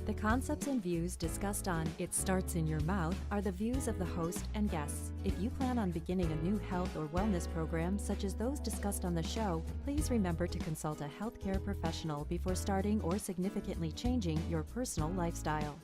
The concepts and views discussed on It Starts in Your Mouth are the views of the host and guests. If you plan on beginning a new health or wellness program such as those discussed on the show, please remember to consult a healthcare professional before starting or significantly changing your personal lifestyle.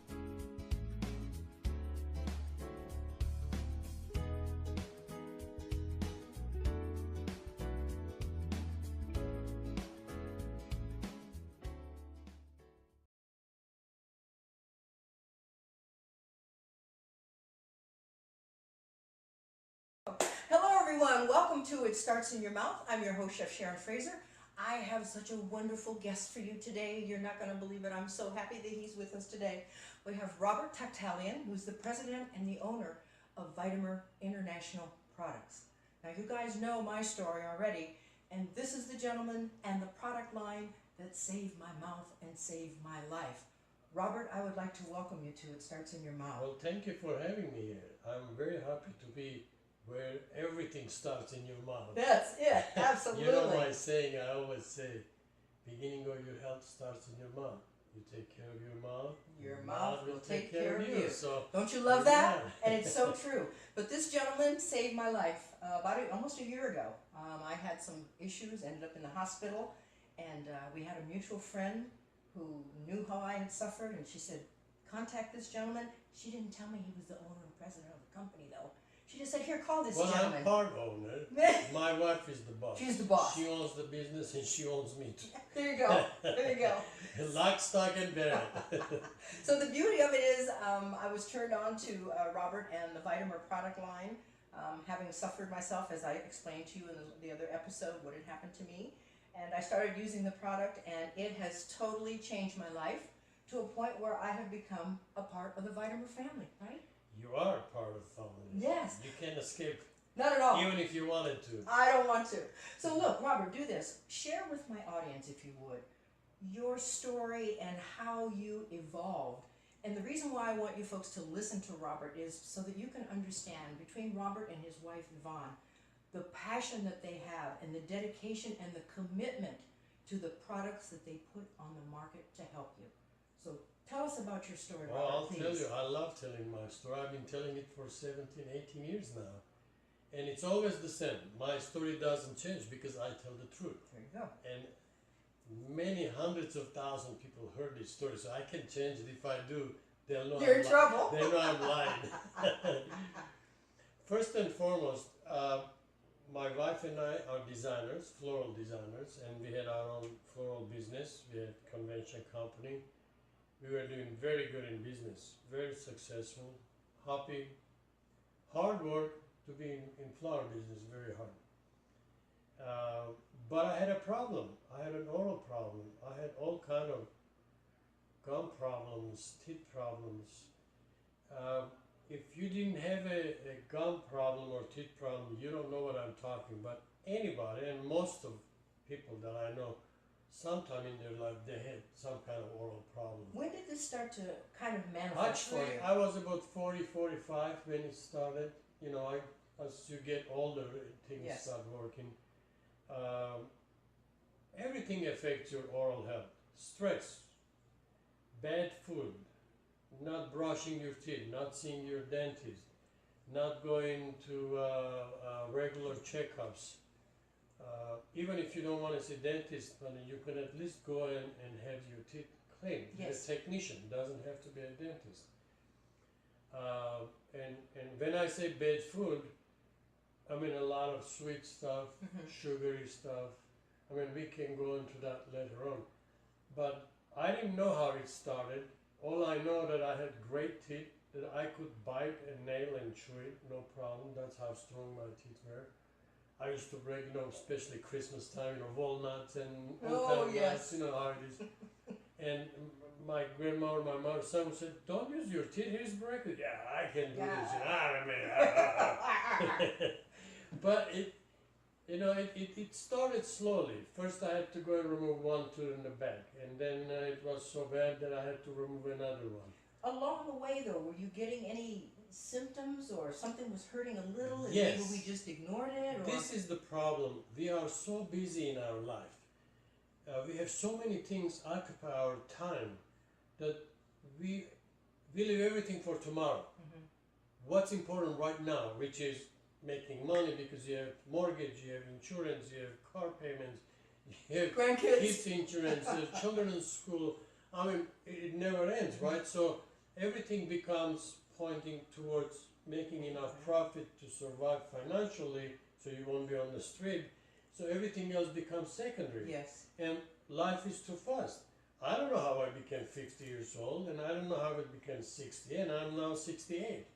Hello everyone, welcome to It Starts in Your Mouth. I'm your host, Chef Sharon Fraser. I have such a wonderful guest for you today. You're not going to believe it. I'm so happy that he's with us today. We have Robert Takhtalian, who's the president and the owner of ISIYM International Products. Now you guys know my story already, and this is the gentleman and the product line that saved my mouth and saved my life. Robert, I would like to welcome you to It Starts in Your Mouth. Well, thank you for having me here. I'm very happy to be where everything starts in your mouth. That's it, absolutely. You know my saying, I always say, beginning of your health starts in your mouth. You take care of your mouth, your mouth will take care of you. So, don't you love that? Yeah. And it's so true. But this gentleman saved my life almost a year ago. I had some issues, ended up in the hospital, and we had a mutual friend who knew how I had suffered, and she said, contact this gentleman. She didn't tell me he was the owner and president of the company, though. She just said, here, call this gentleman. Well, I'm part owner. My wife is the boss. She's the boss. She owns the business and she owns me too. There you go. There you go. Lock, stock, and barrel. So the beauty of it is I was turned on to Robert and the ISIYM product line, having suffered myself, as I explained to you in the other episode, what had happened to me. And I started using the product, and it has totally changed my life to a point where I have become a part of the ISIYM family, right? You are part of the family. Yes. You can't escape. Not at all. Even if you wanted to. I don't want to. So look, Robert, do this. Share with my audience, if you would, your story and how you evolved. And the reason why I want you folks to listen to Robert is so that you can understand, between Robert and his wife, Yvonne, the passion that they have and the dedication and the commitment to the products that they put on the market to help you. So tell us about your story, Robert, I'll please. tell you, I love telling my story. I've been telling it for 17, 18 years now. And it's always the same. My story doesn't change because I tell the truth. There you go. And many hundreds of thousands of people heard this story, so I can change it. If I do, they'll know You're in trouble. They know I'm lying. First and foremost, my wife and I are designers, floral designers, and we had our own floral business. We had a convention company. We were doing very good in business, very successful, happy, hard work to be in flower business, very hard. But I had a problem. I had an oral problem. I had all kind of gum problems, teeth problems. If you didn't have a gum problem or teeth problem, you don't know what I'm talking about. Anybody, and most of people that I know, sometime in their life they had some kind of oral problem. When did this start to kind of manifest for you? Actually, I was about 40, 45 when it started. You know, as you get older, things start working. Everything affects your oral health. Stress, bad food, not brushing your teeth, not seeing your dentist, not going to regular checkups. Even if you don't want to see dentist, but you can at least go and have your teeth cleaned. Yes. A technician doesn't have to be a dentist. And when I say bad food, I mean a lot of sweet stuff, sugary stuff. I mean, we can go into that later on. But I didn't know how it started. All I know that I had great teeth, that I could bite a nail and chew it, no problem. That's how strong my teeth were. I used to break, you know, especially Christmas time, you know, walnuts and all kind of nuts, you know how it is. And my grandma or my mother, someone said, don't use your teeth, here's breakfast. Yeah, I can do this. But it started slowly. First I had to go and remove one tooth in the back, and then it was so bad that I had to remove another one. Along the way though, were you getting any symptoms, or something was hurting a little, and Yes. maybe we just ignored it, or This is the problem. We are so busy in our life. We have so many things occupy our time that we leave everything for tomorrow. What's important right now, which is making money because you have mortgage, you have insurance, you have car payments, you have grandkids. kids insurance, you have children in school. I mean, it never ends, right? So everything becomes pointing towards making enough profit to survive financially, so you won't be on the street. So everything else becomes secondary. Yes. And life is too fast. I don't know how I became 50 years old, and I don't know how it became 60, and I'm now 68.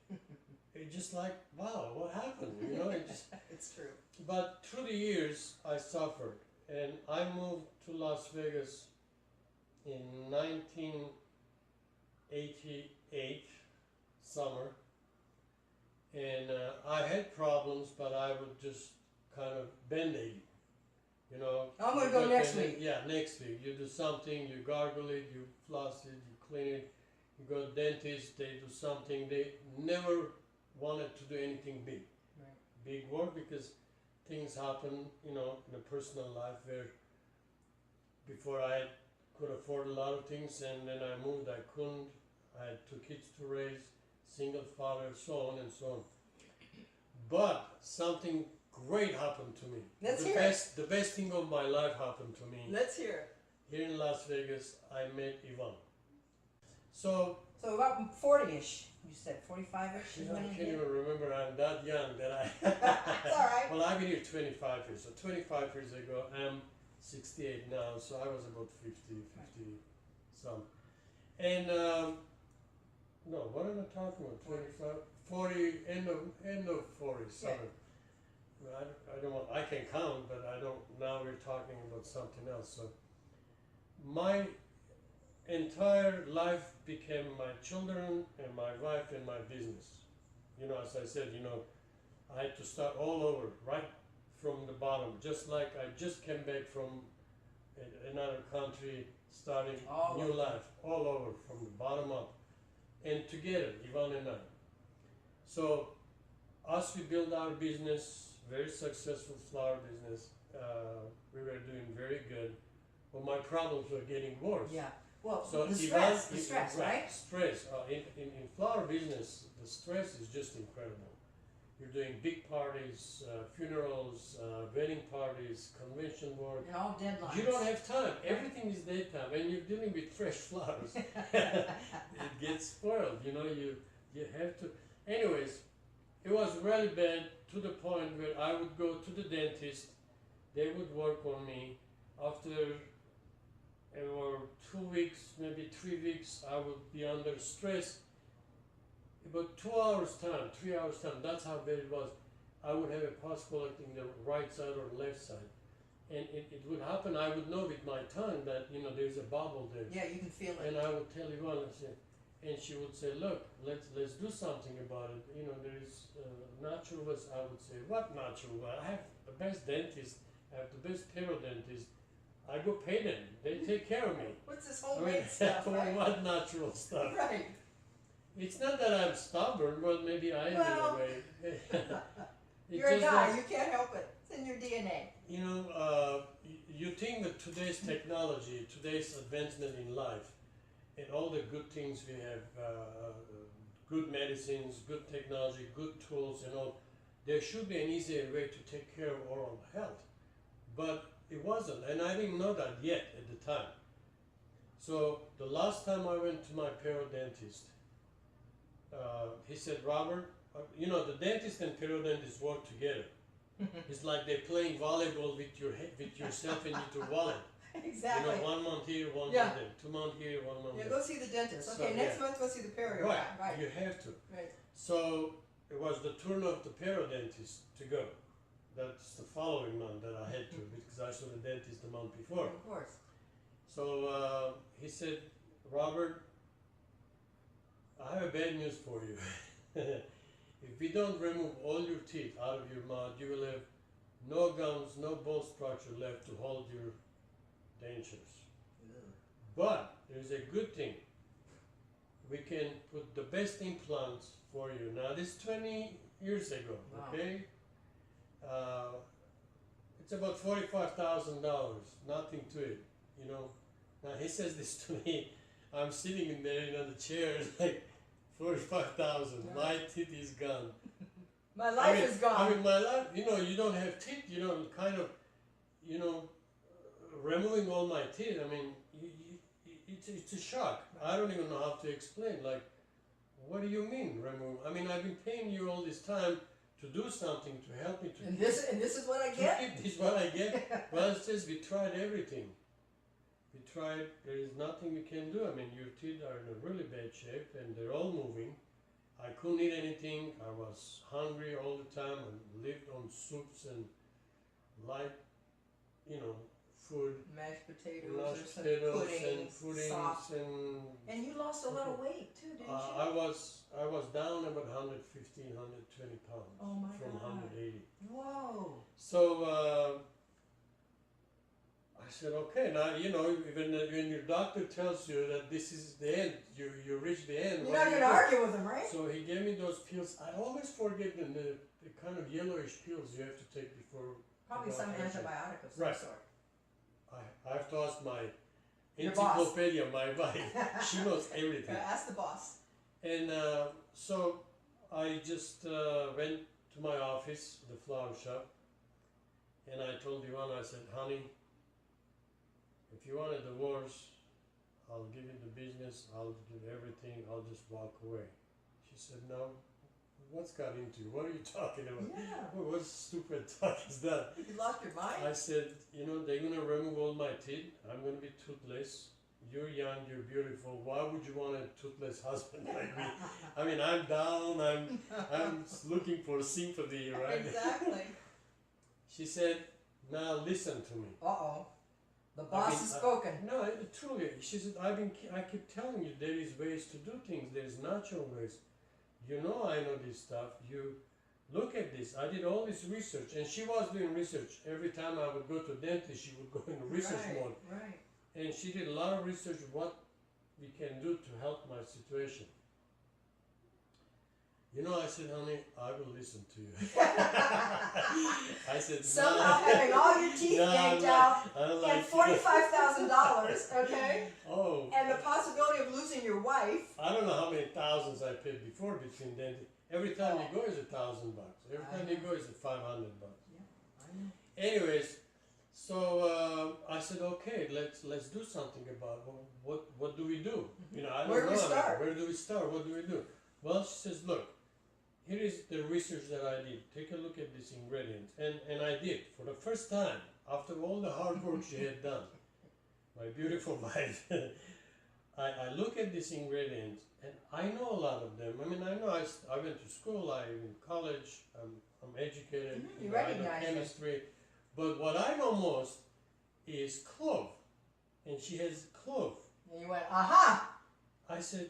It's just like, wow, what happened? You know, it just. It's true. But through the years, I suffered, and I moved to Las Vegas in 1988 summer, and I had problems, but I would just kind of band-aid it. You know, I'm gonna go next week. Yeah, next week. You do something, you gargle it, you floss it, you clean it. You go to dentist, they do something. They never wanted to do anything big. Right. Big work, because things happen, you know, in a personal life where before I could afford a lot of things, and then I moved, I couldn't. I had 2 kids to raise, single father, so on and so on. But something great happened to me. Let's the hear best, The best thing of my life happened to me. Let's hear it. Here in Las Vegas, I met Ivan. So So about 40-ish, you said 45-ish you is know, I when you can't did? even remember. I'm that young that I. It's all right. Well, I've been here 25 years. So 25 years ago, I'm 68 now. So I was about 50 some. And no, what am I talking about? 25, 40, end of 40, something. I don't want. I can count, but I don't. Now we're talking about something else. So my entire life became my children and my wife and my business. You know, as I said, you know, I had to start all over, right from the bottom. Just like I just came back from another country, starting All new over. life, all over from the bottom up, and together, Ivan and I. So, as we build our business, very successful flower business, we were doing very good, but my problems were getting worse. Yeah. Well, So the Ivan, stress, right? Stress. In flower business, the stress is just incredible. You're doing big parties, funerals, wedding parties, convention work. And all deadlines. You don't have time. Everything is daytime, and you're dealing with fresh flowers. It gets spoiled. You know, you have to. Anyways, it was really bad to the point where I would go to the dentist. They would work on me. After 2 weeks, maybe 3 weeks, I would be under stress. About 2 hours time, 3 hours time, that's how bad it was. I would have a pus collecting the right side or left side. And it would happen, I would know with my tongue that, you know, there's a bubble there. Yeah, you can feel it. And I would tell Yvonne, and she would say, look, let's do something about it. You know, there is natural ways. I would say, what natural way? I have the best dentist, I have the best periodentist. I go pay them. They take care of me. What's this homemade stuff, right? What natural stuff? Right. It's not that I'm stubborn, but maybe I am in Well, a way. You're a just guy. that, You can't help it. It's in your DNA. you know, you think that today's technology, today's advancement in life, and all the good things we have, good medicines, good technology, good tools, and all, there should be an easier way to take care of oral health. But it wasn't, and I didn't know that yet at the time. So the last time I went to my periodentist, he said, Robert, you know, the dentist and periodontist work together. It's like they're playing volleyball with your head, with yourself and your wallet. Exactly. You know, 1 month here, 1 Yeah. month there, 2 months here, 1 month Yeah, there. go see the dentist. So, Okay, next yeah. month go see the perio Right, guy. Right. you have to. Right. So it was the turn of the periodontist to go. That's the following month that I had to, because I saw the dentist the month before. Of course. So he said, Robert, I have a bad news for you. If we don't remove all your teeth out of your mouth, you will have no gums, no bone structure left to hold your dentures. But there's a good thing. we can put the best implants for you. Now this 20 years ago, Wow. okay? It's about $45,000, nothing to it, you know. Now he says this to me, I'm sitting in there, the chair, like 45,000, my teeth is gone. My life is gone. I mean, my life, you don't have teeth, kind of, removing all my teeth, I mean, it's a shock. I don't even know how to explain, like, what do you mean remove? I mean, I've been paying you all this time to do something, to help me to and this is what I get? This is what I get. Well, it says we tried everything. We tried, there is nothing we can do. I mean, your teeth are in a really bad shape and they're all moving. I couldn't eat anything. I was hungry all the time and lived on soups and light, food. Mashed potatoes Mashed or some potatoes pudding, and puddings soft. and you lost a lot of weight too, didn't you? I was down about 115, 120 pounds Oh my from God. 180. Whoa. So I said, okay, now, even when your doctor tells you that this is the end, you reach the end. You're what not do going you to do? argue with him, right? So he gave me those pills. I always forget the kind of yellowish pills you have to take before. Probably some operation. antibiotic of some Right. sort. I have to ask my Your boss. encyclopedia, my wife. She knows everything. Ask the boss. And so I just went to my office, the flower shop, and I told Ivana, I said, honey, if you want a divorce, I'll give you the business, I'll do everything, I'll just walk away. She said, no, what's got into you? What are you talking about? Yeah. What stupid talk is that? You lost your mind? I said, they're going to remove all my teeth. I'm going to be toothless. You're young, you're beautiful. Why would you want a toothless husband like me? I mean, I'm down, I'm looking for sympathy, right? Exactly. She said, now listen to me. Uh-oh. The boss has spoken. No, truly. She said, I keep telling you there is ways to do things. There's natural ways. I know this stuff. You look at this. I did all this research, and she was doing research. Every time I would go to dentist, she would go in research mode. Right. And she did a lot of research what we can do to help my situation. I said, honey, I will listen to you. I said, Somehow having all your teeth yanked out and $45,000, okay? Oh. And the possibility of losing your wife. I don't know how many thousands I paid before between dentists. Every time you go is $1,000. Every time you go is $500. Yeah, I know. Anyways, so I said, okay, let's do something about it. What do we do? I don't Where do know. we start? Where do we start? What do we do? Well, she says, look, here is the research that I did. Take a look at these ingredients. And I did. For the first time, after all the hard work she had done, my beautiful wife, I look at these ingredients, and I know a lot of them. I mean, I know I went to school, I'm in college, I'm educated, You I know recognize it. chemistry. But what I know most is clove. And she has clove. And you went, aha! I said,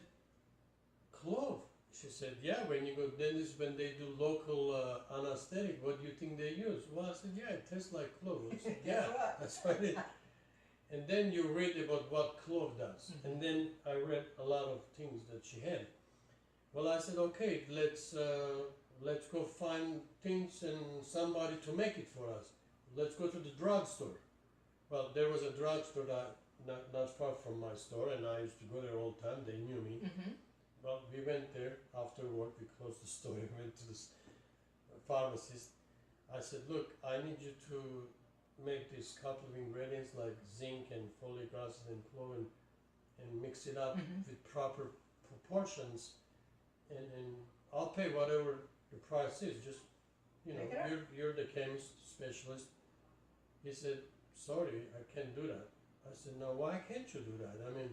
clove? She said, yeah, when you go to dentist, when they do local anesthetic, what do you think they use? Well, I said, yeah, it tastes like clove. I said, yeah, that's what it is. And then you read about what clove does. And then I read a lot of things that she had. Well, I said, okay, let's go find things and somebody to make it for us. Let's go to the drugstore. Well, there was a drugstore not far from my store, and I used to go there all the time. They knew me. Well, we went there after work. We closed the store and went to the pharmacist. I said, look, I need you to make this couple of ingredients like zinc and folic acid and clove and mix it up with proper proportions, and I'll pay whatever the price is. Just, you're the chemist specialist. He said, sorry, I can't do that. I said, no, why can't you do that? I mean,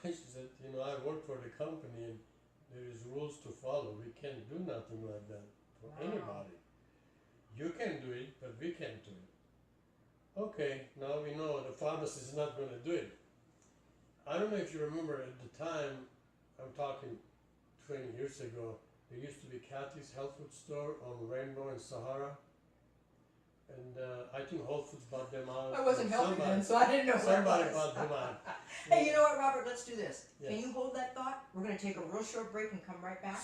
she said, I work for the company and there is rules to follow. We can't do nothing like that for anybody. You can do it, but we can't do it. Okay, now we know the pharmacist is not going to do it. I don't know if you remember at the time, I'm talking 20 years ago, there used to be Kathy's Health Food Store on Rainbow and Sahara. And I think Whole Foods bought them out. I wasn't helping them, so I didn't know where it Somebody was. bought them out. Hey, you know what, Robert? Let's do this. Yes. Can you hold that thought? We're going to take a real short break and come right back.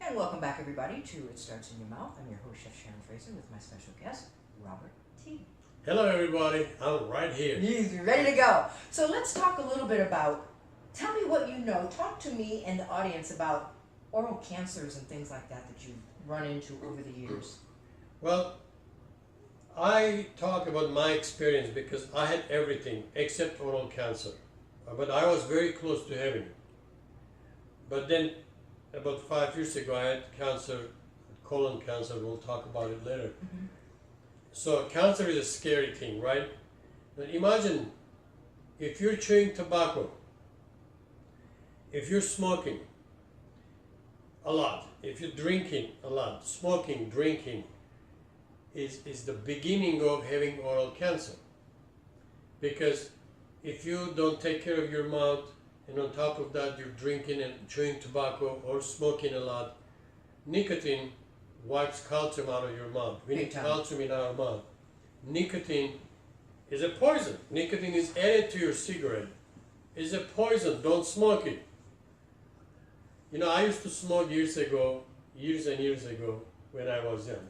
And welcome back, everybody, to It Starts in Your Mouth. I'm your host, Chef Sharon Fraser, with my special guest, Robert T. Hello, everybody. I'm right here. He's ready to go. So let's talk a little bit about, tell me what you know. Talk to me and the audience about oral cancers and things like that you've run into over the years. Well, I talk about my experience because I had everything except oral cancer. But I was very close to having it. But then, about 5 years ago, I had cancer, colon cancer. We'll talk about it later. Mm-hmm. So cancer is a scary thing, right? But imagine if you're chewing tobacco, if you're smoking a lot, if you're drinking a lot, smoking, drinking is the beginning of having oral cancer. Because if you don't take care of your mouth, and on top of that you're drinking and chewing tobacco or smoking a lot, nicotine wipes calcium out of your mouth. We need calcium in our mouth. Nicotine is a poison. Nicotine is added to your cigarette. It's a poison. Don't smoke it. You know, I used to smoke years and years ago when I was young.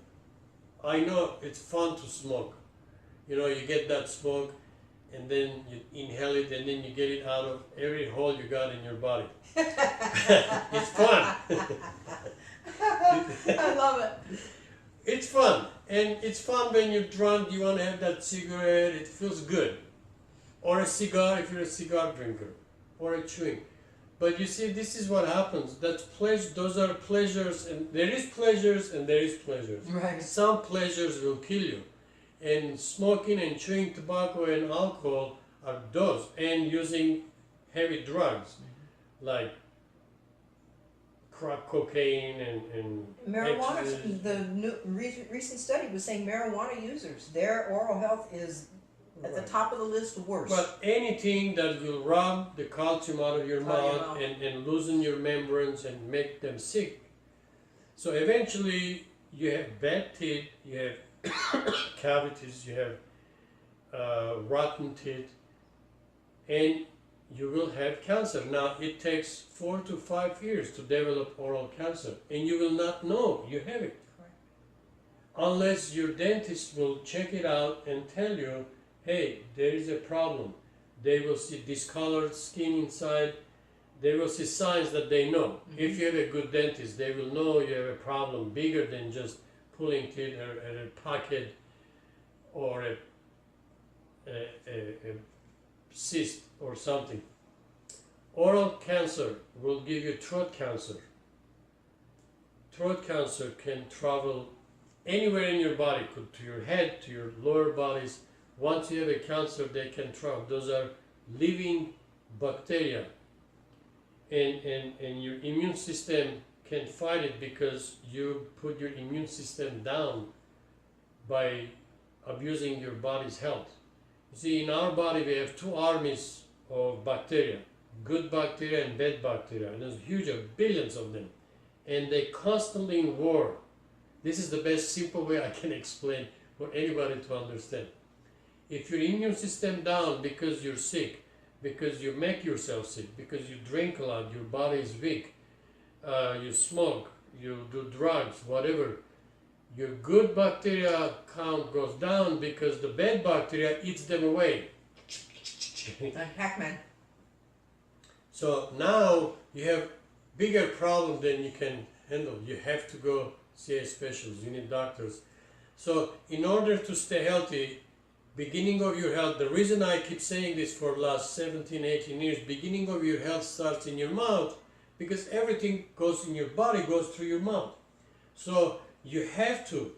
I know it's fun to smoke. You know, you get that smoke and then you inhale it and then you get it out of every hole you got in your body. It's fun. I love it. It's fun. And it's fun when you're drunk, you want to have that cigarette, it feels good. Or a cigar if you're a cigar drinker. Or a chewing. But you see, this is what happens. That's those are pleasures, and there is pleasures and there is pleasures. Right. Some pleasures will kill you. And smoking and chewing tobacco and alcohol are those. And using heavy drugs like crack cocaine and Marijuana, ecstasy. the recent study was saying marijuana users, their oral health is at the top of the list worse. But anything that will rob the calcium out of your mouth and loosen your membranes and make them sick. So eventually you have bad teeth, you have cavities, you have rotten teeth, and you will have cancer. Now it takes 4 to 5 years to develop oral cancer, and you will not know you have it. Correct. Unless your dentist will check it out and tell you, hey, there is a problem. They will see discolored skin inside. They will see signs that they know. Mm-hmm. If you have a good dentist, they will know you have a problem bigger than just pulling teeth or a pocket or a cyst or something. Oral cancer will give you throat cancer. Throat cancer can travel anywhere in your body, to your head, to your lower bodies. Once you have a cancer, they can travel. Those are living bacteria. And your immune system can fight it because you put your immune system down by abusing your body's health. You see, in our body we have two armies of bacteria, good bacteria and bad bacteria, and there's huge, billions of them, and they constantly in war. This is the best simple way I can explain for anybody to understand. If your immune system down because you're sick, because you make yourself sick, because you drink a lot, your body is weak, you smoke, you do drugs, whatever, your good bacteria count goes down because the bad bacteria eats them away. Like Pac-Man. So now you have bigger problem than you can handle. You have to go see a specialist. You need doctors. So in order to stay healthy, beginning of your health, the reason I keep saying this for the last 17, 18 years, beginning of your health starts in your mouth, because everything goes in your body, goes through your mouth. So you have to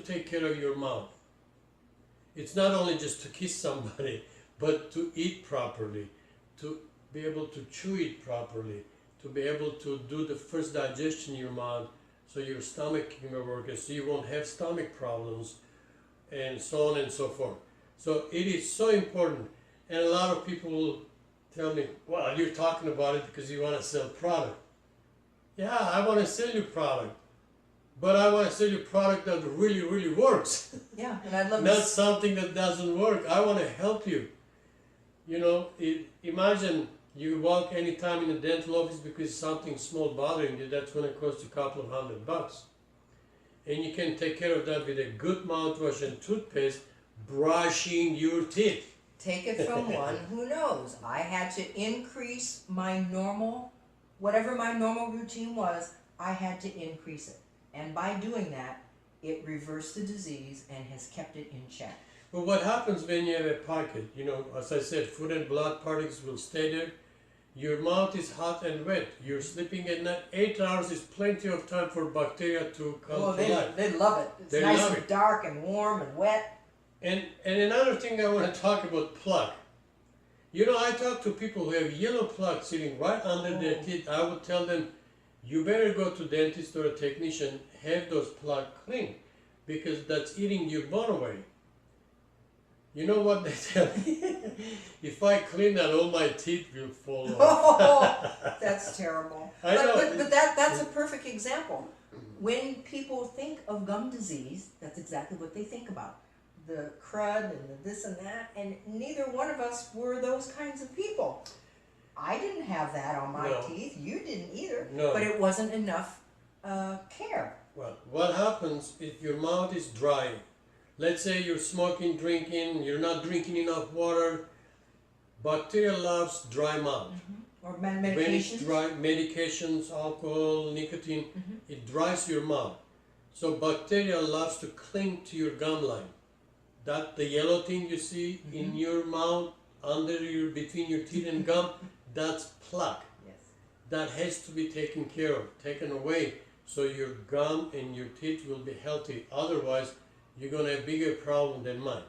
take care of your mouth. It's not only just to kiss somebody, but to eat properly, to be able to chew it properly, to be able to do the first digestion in your mouth, so your stomach can work, so you won't have stomach problems, and so on and so forth. So it is so important. And a lot of people will tell me, well, you're talking about it because you want to sell product. Yeah, I want to sell you product, but I want to sell you product that really, really works. Yeah, and I'd love Not to. something that doesn't work. I want to help you. You know, imagine you walk anytime in a dental office because something small bothering you, that's going to cost you a couple of $100. And you can take care of that with a good mouthwash and toothpaste, brushing your teeth. Take it from one who knows. I had to increase my normal, whatever my normal routine was, I had to increase it. And by doing that, it reversed the disease and has kept it in check. But what happens when you have a pocket? You know, as I said, food and blood particles will stay there. Your mouth is hot and wet. You're sleeping at night. 8 hours is plenty of time for bacteria to come to life. They love it. It's They nice love and it. dark and warm and wet. And another thing I want to talk about, plaque. You know, I talk to people who have yellow plaque sitting right under their teeth. I would tell them, you better go to dentist or a technician, have those plaque cleaned, because that's eating your bone away. You know what they tell me? If I clean that, all my teeth will fall off. Oh, that's terrible. I know. But that's a perfect example. When people think of gum disease, that's exactly what they think about. The crud and the this and that, and neither one of us were those kinds of people. I didn't have that on my No. teeth. You didn't either. No. But it wasn't enough care. Well, what happens if your mouth is dry? Let's say you're smoking, drinking, you're not drinking enough water. Bacteria loves dry mouth. Or When it's medications. dry, medications, alcohol, nicotine, it dries your mouth. So bacteria loves to cling to your gum line. That the yellow thing you see in your mouth, between your teeth and gum, that's plaque. Yes. That has to be taken care of, taken away, so your gum and your teeth will be healthy. Otherwise, you're going to have a bigger problem than mine.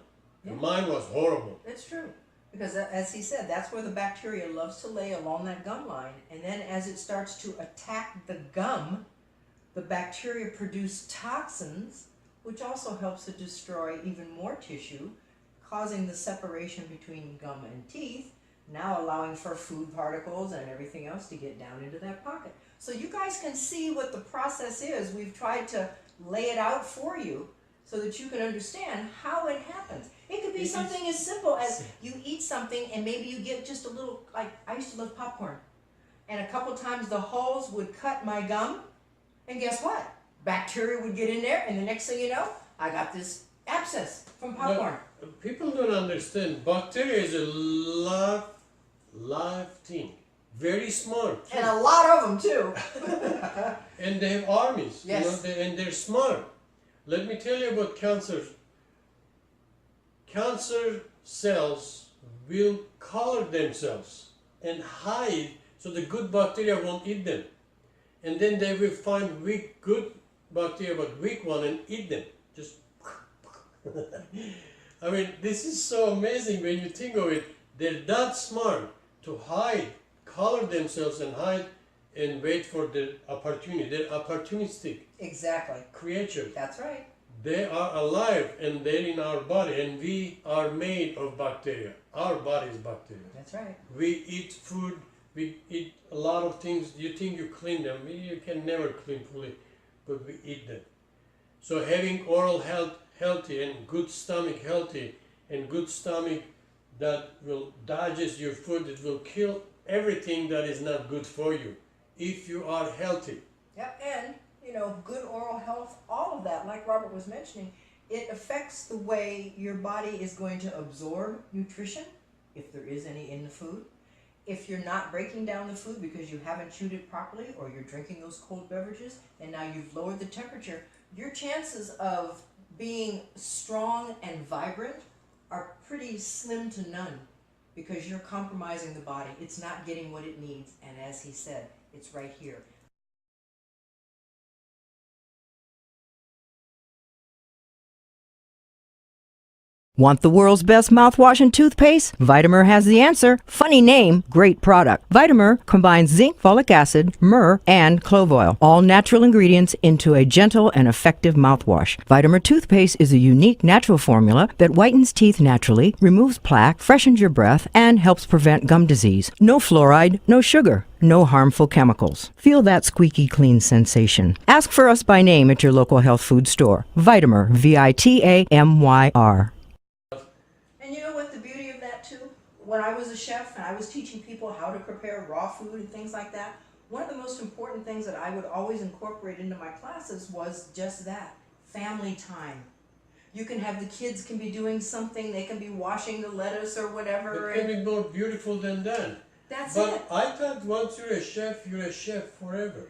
Yeah. Mine was horrible. It's true. Because as he said, that's where the bacteria loves to lay along that gum line. And then as it starts to attack the gum, the bacteria produce toxins, which also helps to destroy even more tissue, causing the separation between gum and teeth, now allowing for food particles and everything else to get down into that pocket. So you guys can see what the process is. We've tried to lay it out for you so that you can understand how it happens. It could be something as simple as you eat something and maybe you get just a little, like I used to love popcorn. And a couple times the hulls would cut my gum, and guess what? Bacteria would get in there, and the next thing you know, I got this abscess from popcorn. But people don't understand. Bacteria is a live thing. Very smart. And a lot of them too. And they have armies. Yes. You know, and they're smart. Let me tell you about cancer. Cancer cells will color themselves and hide so the good bacteria won't eat them. And then they will find good bacteria but weak one and eat them. Just I mean, this is so amazing when you think of it. They're that smart to hide, color themselves and hide and wait for the opportunity. They're opportunistic Exactly. creatures. That's right. They are alive and they're in our body, and we are made of bacteria. Our body is bacteria. That's right. We eat food, we eat a lot of things. You think you clean them, you can never clean fully, but we eat them. So having oral health healthy and good stomach healthy and good stomach that will digest your food, it will kill everything that is not good for you if you are healthy. Yep. And you know, good oral health, all of that, like Robert was mentioning, it affects the way your body is going to absorb nutrition, if there is any in the food. If you're not breaking down the food because you haven't chewed it properly, or you're drinking those cold beverages, and now you've lowered the temperature, your chances of being strong and vibrant are pretty slim to none, because you're compromising the body. It's not getting what it needs, and as he said, it's right here. Want the world's best mouthwash and toothpaste? Vitamer has the answer. Funny name, great product. Vitamer combines zinc, folic acid, myrrh, and clove oil, all natural ingredients into a gentle and effective mouthwash. Vitamer toothpaste is a unique natural formula that whitens teeth naturally, removes plaque, freshens your breath, and helps prevent gum disease. No fluoride, no sugar. No harmful chemicals. Feel that squeaky clean sensation. Ask for us by name at your local health food store. Vitamer, Vitamyr. And you know what the beauty of that too? When I was a chef and I was teaching people how to prepare raw food and things like that, one of the most important things that I would always incorporate into my classes was just that, family time. You can have the kids can be doing something, they can be washing the lettuce or whatever. It can be more beautiful than that. That's But it. I thought once you're a chef forever.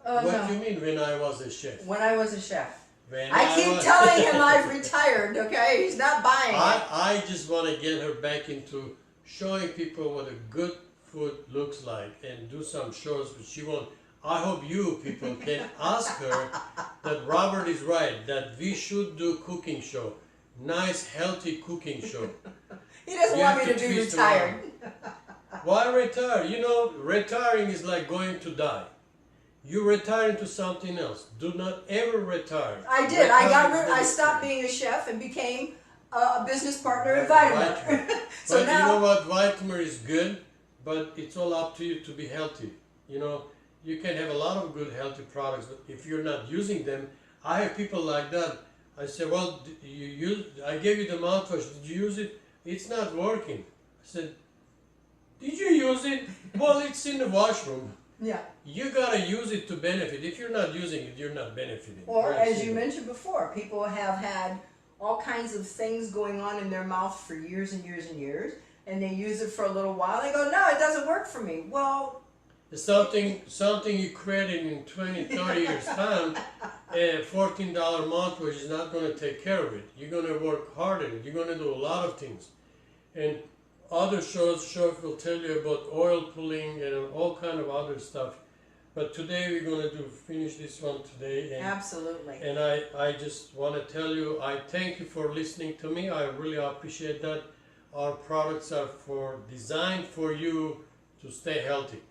What No. do you mean when I was a chef? When I was a chef. When I keep was- telling him I've retired, okay? He's not buying it. I just want to get her back into showing people what a good food looks like and do some shows, but she won't. I hope you people can ask her that Robert is right, that we should do cooking show. Nice, healthy cooking show. He doesn't You want have me to to be twist retired. Why retire? You know, retiring is like going to die. You retire into something else. Do not ever retire. I did. I Retire is stopped the- being a chef and became a business partner at Vitamin. Vitamin. So But now, you know what? Vitamin is good, but it's all up to you to be healthy. You know, you can have a lot of good healthy products, but if you're not using them, I have people like that. I say, well, I gave you the mouthwash. Did you use it? It's not working. I said, did you use it? Well, it's in the washroom. yeah. You gotta use it to benefit. If you're not using it, you're not benefiting. Or Very as you simple. mentioned before, people have had all kinds of things going on in their mouth for years and years and years, and they use it for a little while. They go, no, it doesn't work for me. Well, Something you created in 20, 30 years time, a $14 mouthwash is not going to take care of it. You're going to work hard at it. You're going to do a lot of things. And other shows will tell you about oil pulling and all kind of other stuff. But today we're going to finish this one today. And, absolutely. and I just want to tell you, I thank you for listening to me. I really appreciate that. Our products are designed for you to stay healthy.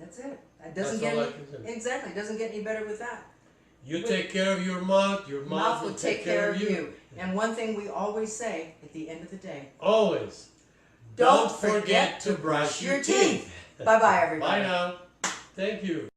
That's it. It doesn't That's get all I any, can say. exactly. It doesn't get any better with that. You take care of your mouth Mouth will take care of you. And one thing we always say at the end of the day, Always. don't forget to brush your teeth. Bye-bye, everybody. Bye now. Thank you.